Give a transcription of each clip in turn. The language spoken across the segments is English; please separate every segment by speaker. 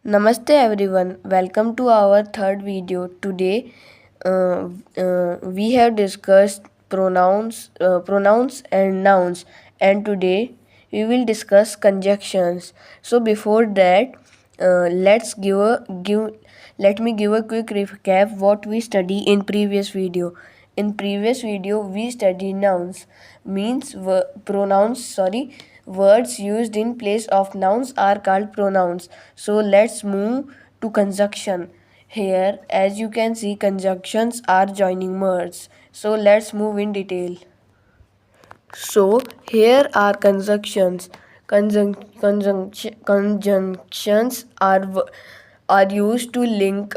Speaker 1: Namaste everyone, welcome to our third video. Today we have discussed pronouns and nouns, and today we will discuss conjunctions. So before that, let's let me give a quick recap what we study in previous video. In previous video we studied nouns, means words used in place of nouns are called pronouns. So let's move to conjunction. Here, as you can see, conjunctions are joining words. So let's move in detail. So here are conjunctions. Conjunctions are used to link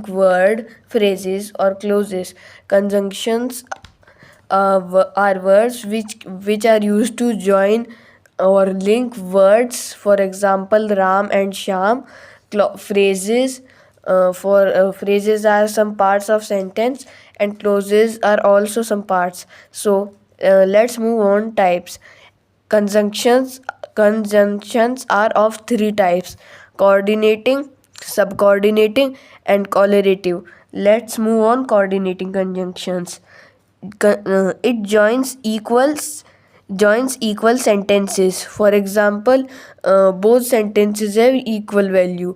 Speaker 1: word, phrases, or clauses. Conjunctions are words which are used to join or link words. For example, Ram and Sham. Phrases phrases are some parts of sentence, and clauses are also some parts. So let's move on types. Conjunctions are of three types: coordinating, subordinating, and correlative. Let's move on coordinating conjunctions. It joins equal sentences. For example, both sentences have equal value.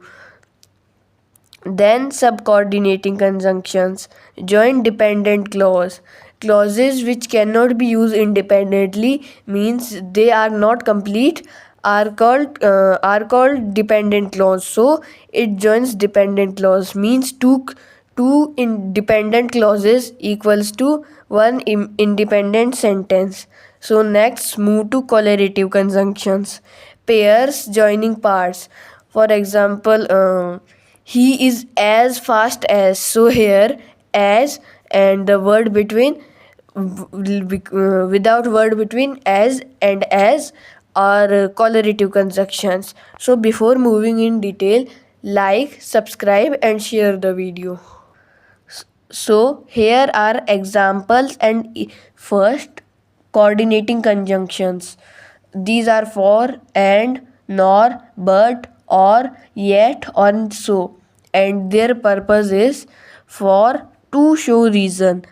Speaker 1: Then subordinating conjunctions join dependent clauses which cannot be used independently, means they are not complete, are called dependent clause. So it joins dependent clause, means two independent clauses equals to one independent sentence. So next, move to correlative conjunctions, pairs joining parts. For example, he is as fast as. So here, as and the word between, without word between, as and as are correlative conjunctions. So before moving in detail, like, subscribe and share the video. So here are examples. And first, coordinating conjunctions. These are for, and, nor, but, or, yet, or so, and their purpose is for to show reason.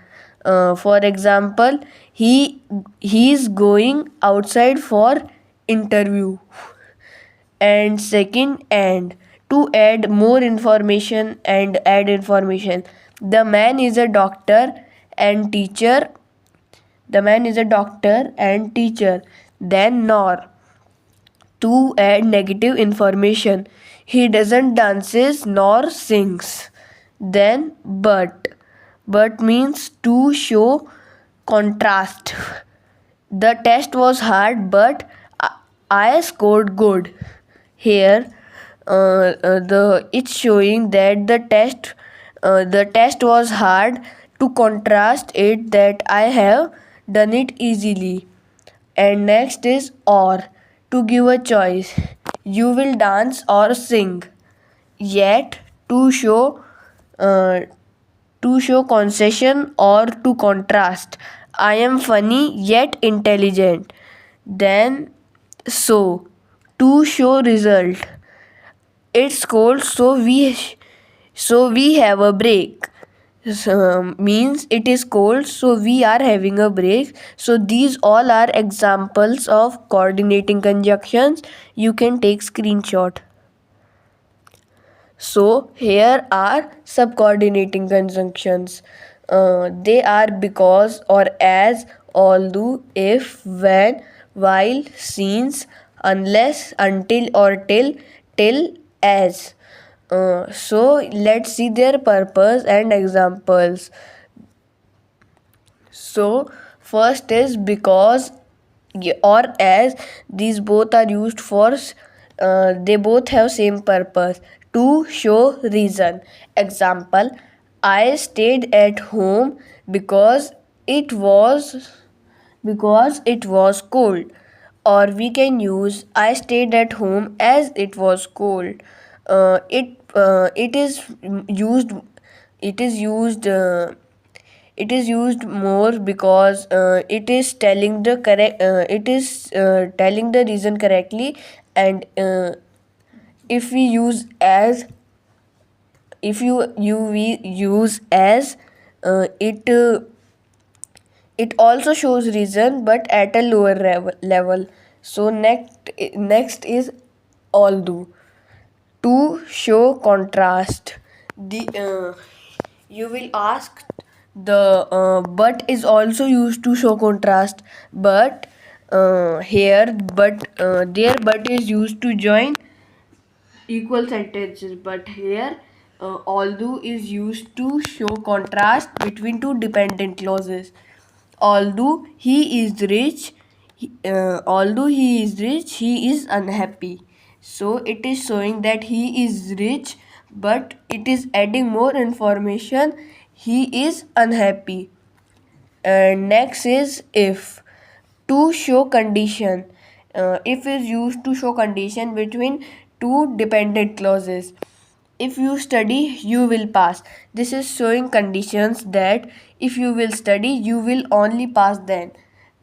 Speaker 1: For example, he is going outside for interview. And second, and to add more information and add information. The man is a doctor and teacher. The man is a doctor and teacher. Then nor, to add negative information. He doesn't dances nor sings. Then but means to show contrast. The test was hard, but I scored good. Here, the it's showing that the test was hard. To contrast it, that I have done it easily. And next is or, to give a choice. You will dance or sing. Yet, to show uh, concession or to contrast. I am funny yet intelligent. Then so, to show result. It's cold, so we have a break. Means it is cold, so we are having a break. So these all are examples of coordinating conjunctions. You can take screenshot. So here are subcoordinating conjunctions. They are because or as, although, if, when, while, since, unless, until, or till, as. So let's see their purpose and examples. So first is because or as. These both are used for they both have same purpose, to show reason. Example, I stayed at home because it was cold. Or we can use I stayed at home as it was cold. It is used more because it is telling the correct it is telling the reason correctly. And if we use as if you we use as it it also shows reason but at a lower level. So next is although, to show contrast. The you will ask, the but is also used to show contrast, but here but there but is used to join equal sentences, but here although is used to show contrast between two dependent clauses. Although he is rich, although he is rich, he is unhappy. So it is showing that he is rich, but it is adding more information. He is unhappy. And next is if, to show condition. If is used to show condition between two dependent clauses. If you study, you will pass. This is showing conditions that if you will study, you will only pass then.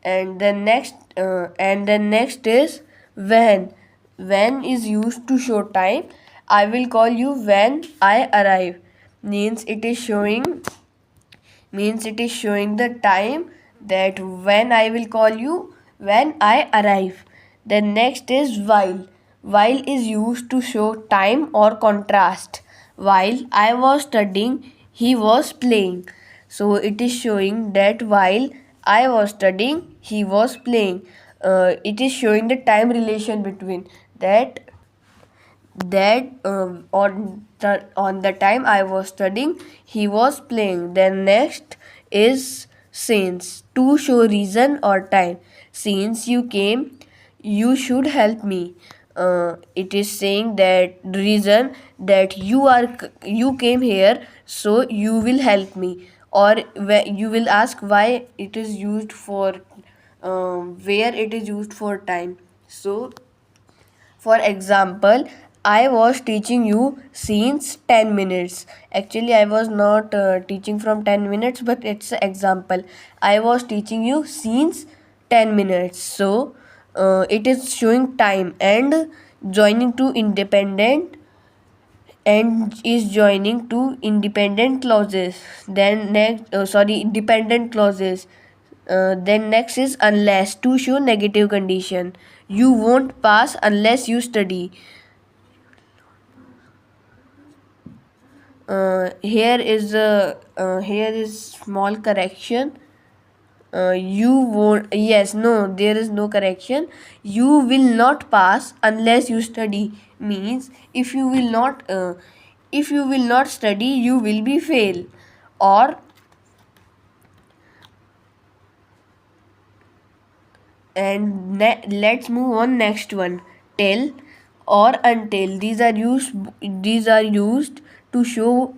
Speaker 1: And then next is when. When is used to show time. I will call you when I arrive. Means it is showing the time, that when I will call you when I arrive. Then next is while. While is used to show time or contrast. While I was studying, he was playing. So it is showing that while I was studying, he was playing. It is showing the time relation between that on the time I was studying, he was playing. Then next is since, to show reason or time. Since you came, you should help me. It is saying that reason, that you came here, so you will help me. Or you will ask why it is used for where it is used for time. So for example, I was teaching you since 10 minutes. Actually, I was not teaching from 10 minutes, but it's an example. I was teaching you since 10 minutes. So, it is showing time and joining to independent and is joining to independent clauses. Then next, dependent clauses. Then next is unless, to show negative condition. You won't pass unless you study. Here is small correction. You won't, yes, no, there is no correction. You will not pass unless you study means if you will not study, you will be fail. Or let's move on next one. Till or until, these are used to show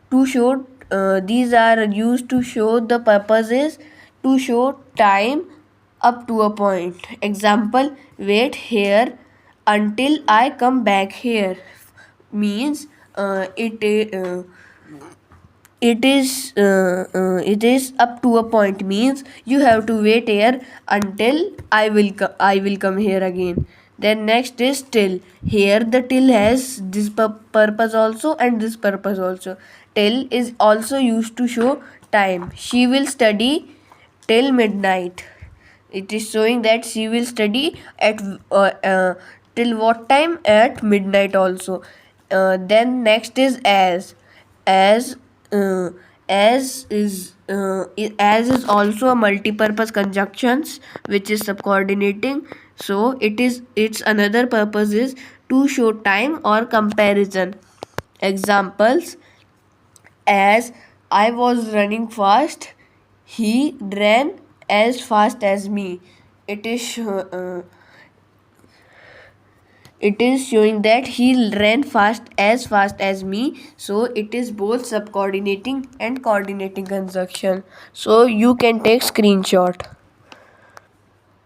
Speaker 1: these are used to show the purposes, to show time up to a point. Example, wait here until I come back here means it is up to a point means you have to wait here until I will come here again. Then next is till. Here the till has this purpose also and this purpose also. Till is also used to show time. She will study till midnight. It is showing that she will study at till what time? At midnight also. Then next is as uh, as is also a multi-purpose conjunctions which is subordinating. So it's another purpose is to show time or comparison. Examples, as I was running fast, he ran as fast as me. It is it is showing that he ran fast as me. So it is both subcoordinating and coordinating conjunction. So you can take screenshot.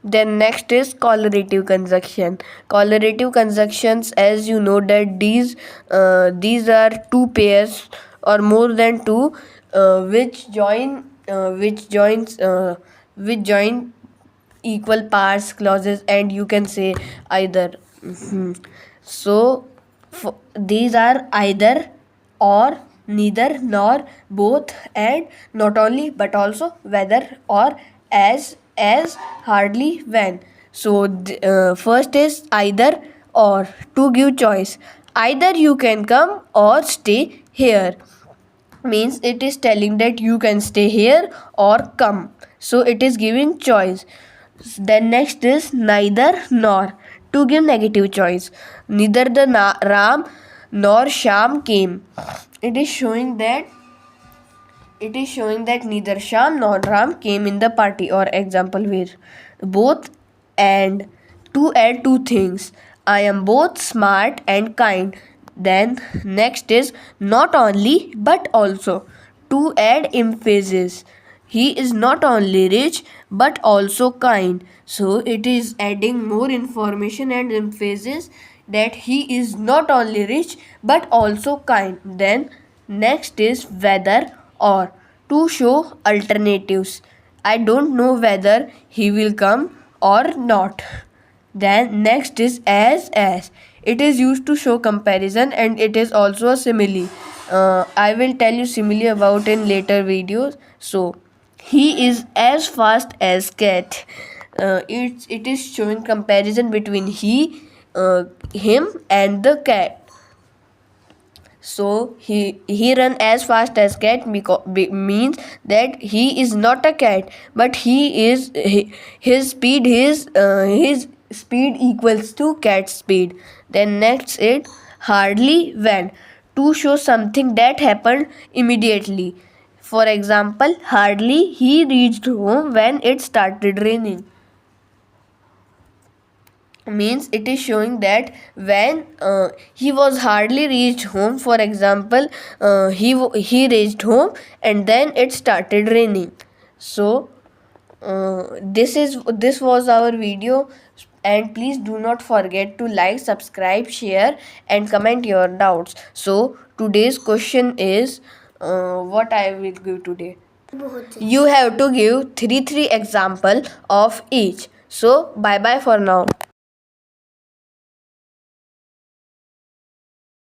Speaker 1: Then next is correlative conjunction. Correlative conjunctions, as you know, that these are two pairs or more than two which join equal parts clauses, and you can say either. So These are either, or, neither, nor, both, and, not only but also, whether, or, as, hardly, when. So first is either or, to give choice. Either you can come or stay here, means it is telling that you can stay here or come, so it is giving choice. Then next is neither nor, to give negative choice. Neither the Ram nor Sham came. It is showing that neither Sham nor Ram came in the party. Or example where both and, to add two things. I am both smart and kind. Then next is not only but also, to add emphasis. He is not only rich but also kind. So it is adding more information and emphasis that he is not only rich but also kind. Then next is whether or, to show alternatives. I don't know whether he will come or not. Then next is as. It is used to show comparison and it is also a simile. I will tell you simile about in later videos. So he is as fast as cat. It is showing comparison between him and the cat. So he run as fast as cat means that he is not a cat, but his speed equals to cat speed. Then next it hardly when, to show something that happened immediately. For example, hardly he reached home when it started raining, means it is showing that when he was hardly reached home. For example, he reached home and then it started raining. So this was our video, and please do not forget to like, subscribe, share and comment your doubts. So today's question is, what I will give today, you have to give three example of each. So bye bye for now.